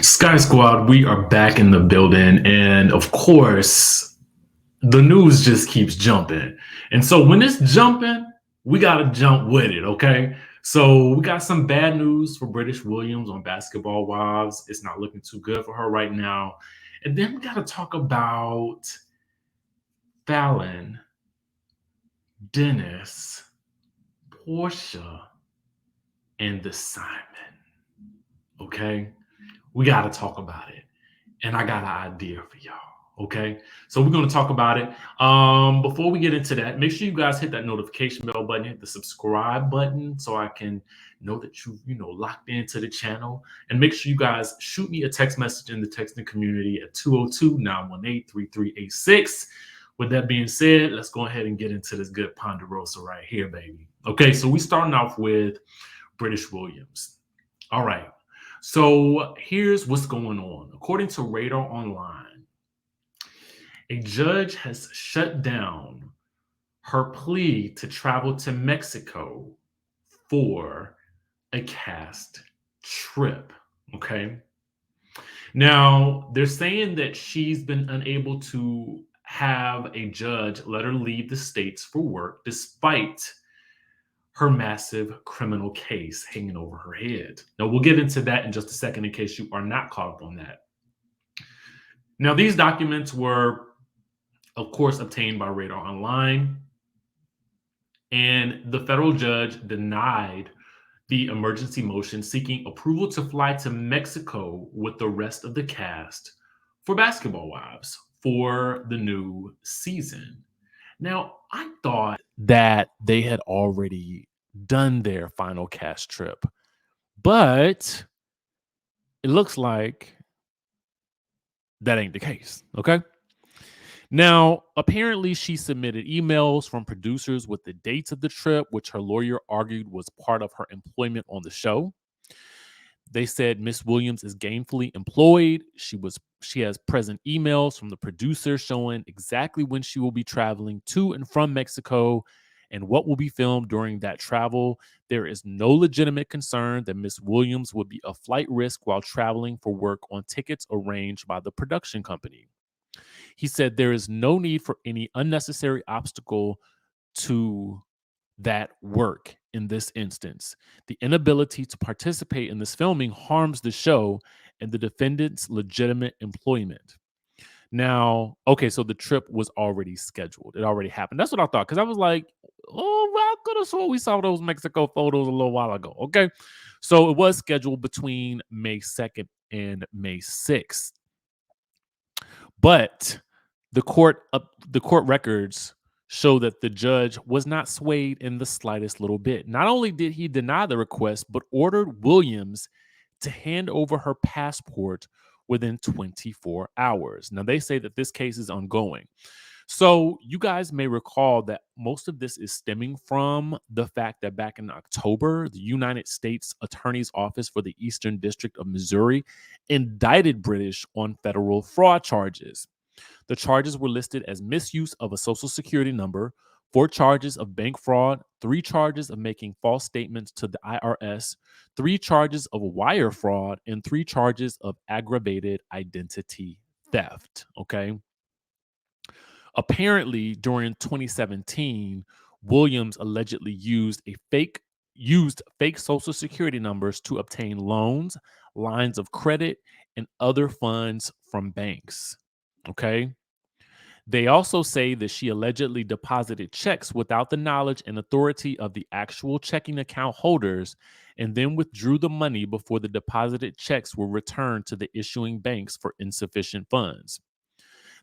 Sky Squad, we are back in the building. And of course, the news just keeps jumping. And so when it's jumping, we got to jump with it, okay? So we got some bad news for British Williams on Basketball Wives. It's not looking too good for her right now. And then we got to talk about Falynn, Dennis, Portia, and the Simon, okay? We got to talk about it. And I got an idea for y'all. Okay, so we're going to talk about it. Before we get into that, make sure you guys hit that notification bell button, hit the subscribe button, so I can know that you locked into the channel. And make sure you guys shoot me a text message in the texting community at 202-918-3386. With that being said, let's go ahead and get into this good Ponderosa right here, baby. Okay, so we starting off with British Williams. All right. So here's what's going on. According to Radar Online, a judge has shut down her plea to travel to Mexico for a cast trip. Okay. Now, they're saying that she's been unable to have a judge let her leave the States for work despite her massive criminal case hanging over her head. Now, we'll get into that in just a second in case you are not caught up on that. Now, these documents were, of course, obtained by Radar Online, and the federal judge denied the emergency motion seeking approval to fly to Mexico with the rest of the cast for Basketball Wives for the new season. Now, I thought that they had already done their final cast trip, but it looks like that ain't the case, okay? Now, apparently she submitted emails from producers with the dates of the trip, which her lawyer argued was part of her employment on the show. They said Miss Williams is gainfully employed. She has present emails from the producer showing exactly when she will be traveling to and from Mexico and what will be filmed during that travel. There is no legitimate concern that Miss Williams would be a flight risk while traveling for work on tickets arranged by the production company. He said there is no need for any unnecessary obstacle to that work in this instance. The inability to participate in this filming harms the show and the defendant's legitimate employment. Now, okay, so the trip was already scheduled. It already happened. That's what I thought, because I was like, oh, I could have sworn we saw those Mexico photos a little while ago. Okay, so it was scheduled between May 2nd and May 6th. But the court records show that the judge was not swayed in the slightest little bit. Not only did he deny the request, but ordered Williams to hand over her passport within 24 hours. Now, they say that this case is ongoing. So you guys may recall that most of this is stemming from the fact that back in October, the United States Attorney's Office for the Eastern District of Missouri indicted Brittish on federal fraud charges. The charges were listed as misuse of a social security number, 4 charges of bank fraud, 3 charges of making false statements to the IRS, 3 charges of wire fraud, and 3 charges of aggravated identity theft. Okay. Apparently, during 2017, Williams allegedly used fake social security numbers to obtain loans, lines of credit, and other funds from banks. Okay. They also say that she allegedly deposited checks without the knowledge and authority of the actual checking account holders and then withdrew the money before the deposited checks were returned to the issuing banks for insufficient funds.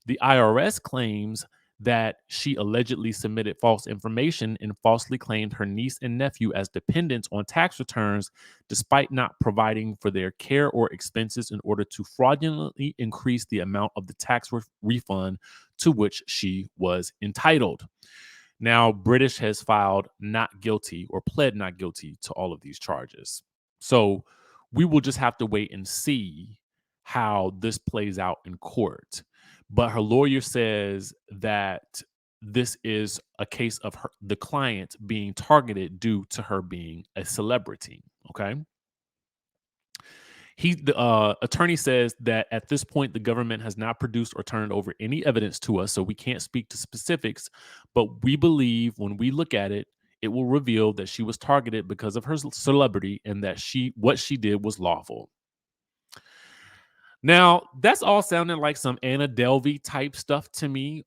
The IRS claims that she allegedly submitted false information and falsely claimed her niece and nephew as dependents on tax returns despite not providing for their care or expenses in order to fraudulently increase the amount of the tax refund to which she was entitled. Now, Brittish has filed not guilty or pled not guilty to all of these charges. So we will just have to wait and see how this plays out in court. But her lawyer says that this is a case of the client being targeted due to her being a celebrity. Okay. The attorney says that at this point, the government has not produced or turned over any evidence to us, so we can't speak to specifics. But we believe when we look at it, it will reveal that she was targeted because of her celebrity and that what she did was lawful. Now, that's all sounding like some Anna Delvey type stuff to me,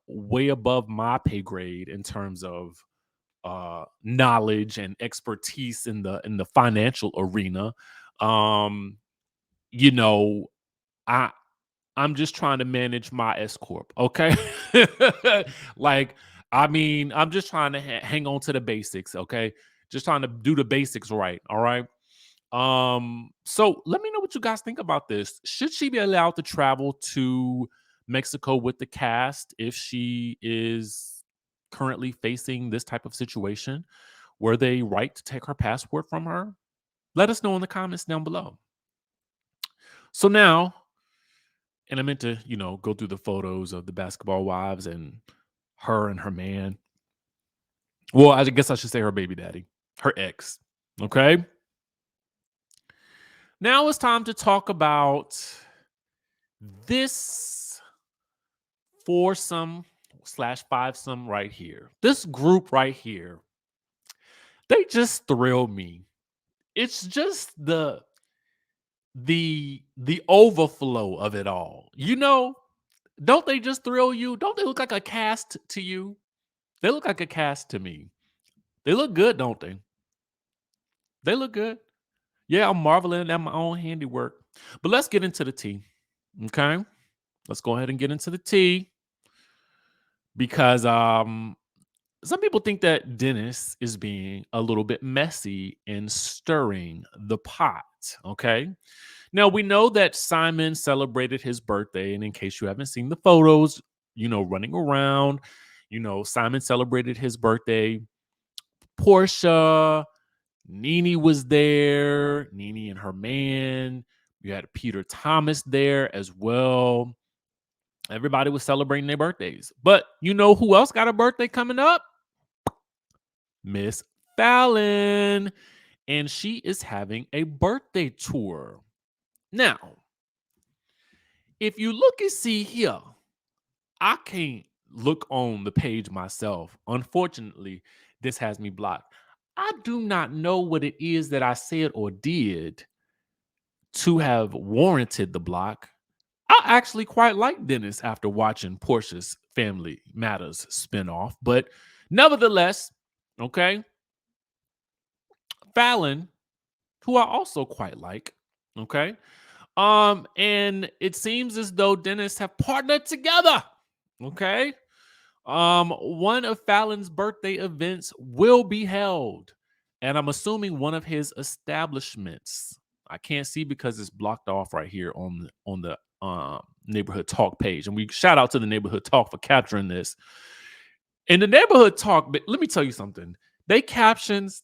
way above my pay grade in terms of knowledge and expertise in the financial arena. Um, you know, I I'm just trying to manage my S corp, okay? Like, I mean, I'm just trying to hang on to the basics, okay? Just trying to do the basics right, all right? So let me know what you guys think about this. Should she be allowed to travel to Mexico with the cast if she is currently facing this type of situation? Were they right to take her passport from her? Let us know in the comments down below. So now, and I meant to, go through the photos of the basketball wives and her man. Well, I guess I should say her baby daddy, her ex. Okay. Now it's time to talk about this foursome slash fivesome right here. This group right here, they just thrill me. It's just the overflow of it all. Don't they just thrill you? Don't they look like a cast to you? They look like a cast to me. They look good, don't they? They look good. Yeah, I'm marveling at my own handiwork. But let's get into the tea. Okay? Let's go ahead and get into the tea. Because some people think that Dennis is being a little bit messy and stirring the pot. Okay. Now we know that Simon celebrated his birthday, and in case you haven't seen the photos, running around, Simon celebrated his birthday. Porsha, Nene was there, Nene and her man. You had Peter Thomas there as well. Everybody was celebrating their birthdays. But you know who else got a birthday coming up? Miss Falynn. And she is having a birthday tour. Now, if you look and see here, I can't look on the page myself. Unfortunately, this has me blocked. I do not know what it is that I said or did to have warranted the block. I actually quite like Dennis after watching Portia's Family Matters spinoff, but nevertheless, okay, Falynn, who I also quite like, okay, and it seems as though Dennis have partnered together, okay. One of Falyn's birthday events will be held, and I'm assuming one of his establishments. I can't see because it's blocked off right here on the Neighborhood Talk page, and we shout out to the Neighborhood Talk for capturing this. In the Neighborhood Talk, but let me tell you something. They captions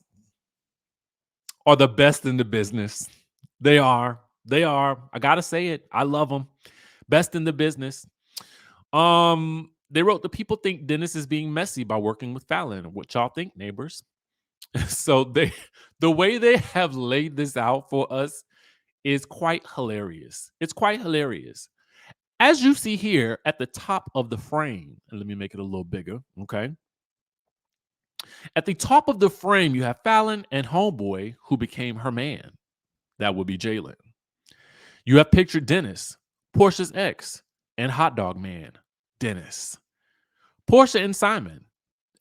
are the best in the business. They are. They are. I gotta say it. I love them. Best in the business. They wrote, the people think Dennis is being messy by working with Falynn. What y'all think, neighbors? So the way they have laid this out for us is quite hilarious. It's quite hilarious. As you see here at the top of the frame, and let me make it a little bigger, okay? At the top of the frame, you have Falynn and Homeboy, who became her man. That would be Jalen. You have pictured Dennis, Portia's ex, and Hot Dog Man, Dennis. Porsha and Simon,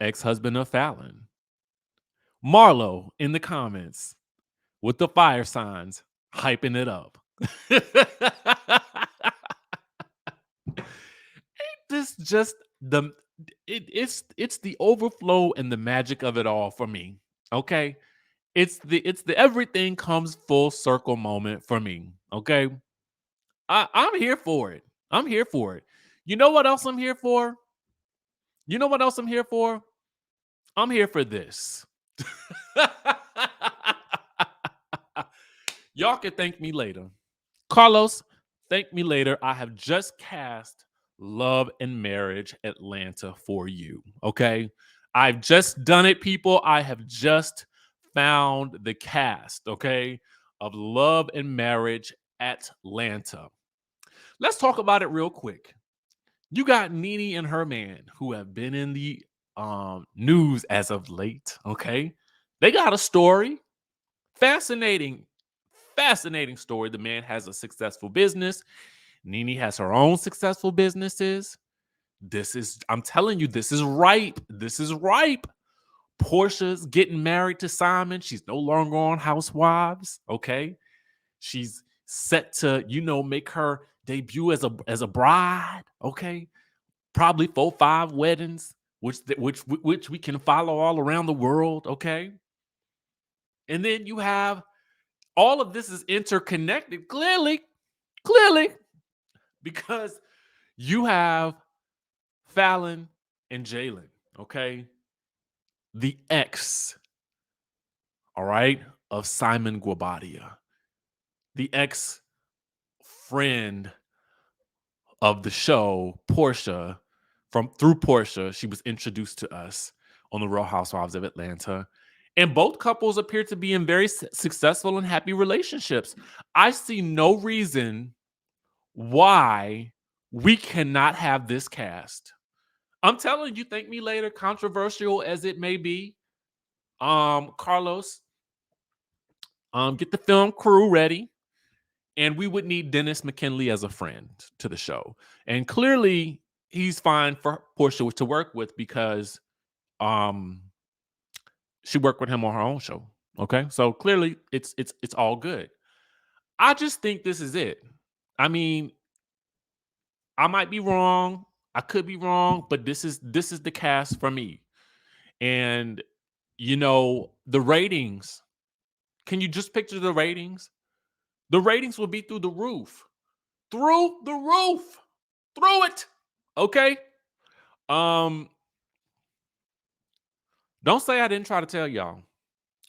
ex-husband of Falynn. Marlo in the comments with the fire signs, hyping it up. Ain't this just it's the overflow and the magic of it all for me. Okay. It's the everything comes full circle moment for me. Okay. I'm here for it. I'm here for it. You know what else I'm here for? You know what else I'm here for? I'm here for this. Y'all can thank me later. Carlos, thank me later. I have just cast Love and Marriage Atlanta for you. Okay. I've just done it, people. I have just found the cast. Okay. of Love and Marriage Atlanta. Let's talk about it real quick. You got Nene and her man who have been in the news as of late. Okay. They got a story. Fascinating story. The man has a successful business. Nene has her own successful businesses. I'm telling you, this is ripe. This is ripe. Portia's getting married to Simon. She's no longer on Housewives. Okay. She's set to, make her debut as a bride. Okay. Probably 4-5 weddings, which we can follow all around the world. Okay. And then you have all of this is interconnected clearly, because you have Falynn and Jalen, okay? The ex, all right, of Simon Guobadia, the ex friend of the show, Portia. Through Portia, she was introduced to us on the Real Housewives of Atlanta. And both couples appear to be in very successful and happy relationships. I see no reason why we cannot have this cast. I'm telling you, thank me later, controversial as it may be. Carlos, get the film crew ready. And we would need Dennis McKinley as a friend to the show. And clearly he's fine for Portia to work with because she worked with him on her own show. Okay. So clearly it's all good. I just think this is it. I mean, I might be wrong. I could be wrong, but this is the cast for me. And the ratings. Can you just picture the ratings? The ratings will be through the roof. Through the roof. Through it. Okay? Don't say I didn't try to tell y'all.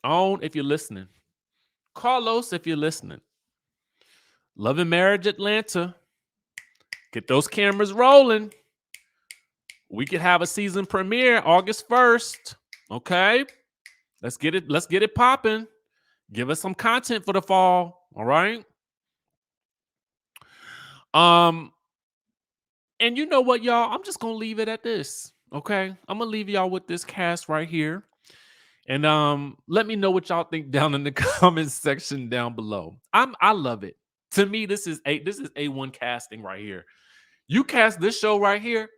Own if you're listening. Carlos if you're listening. Love and Marriage Atlanta. Get those cameras rolling. We could have a season premiere August 1st. Okay? Let's get it popping. Give us some content for the fall. All right? And you know what, y'all? I'm just gonna leave it at this. Okay? I'm gonna leave y'all with this cast right here. And let me know what y'all think down in the comments section down below. I love it. To me, this is A1 casting right here. You cast this show right here,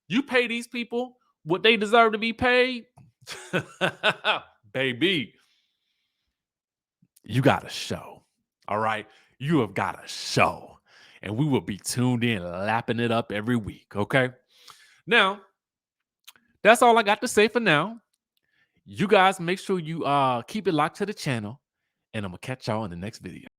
you pay these people what they deserve to be paid. Baby, you got a show. All right. You have got a show. And we will be tuned in, lapping it up every week. Okay. Now, that's all I got to say for now. You guys make sure you keep it locked to the channel. And I'm going to catch y'all in the next video.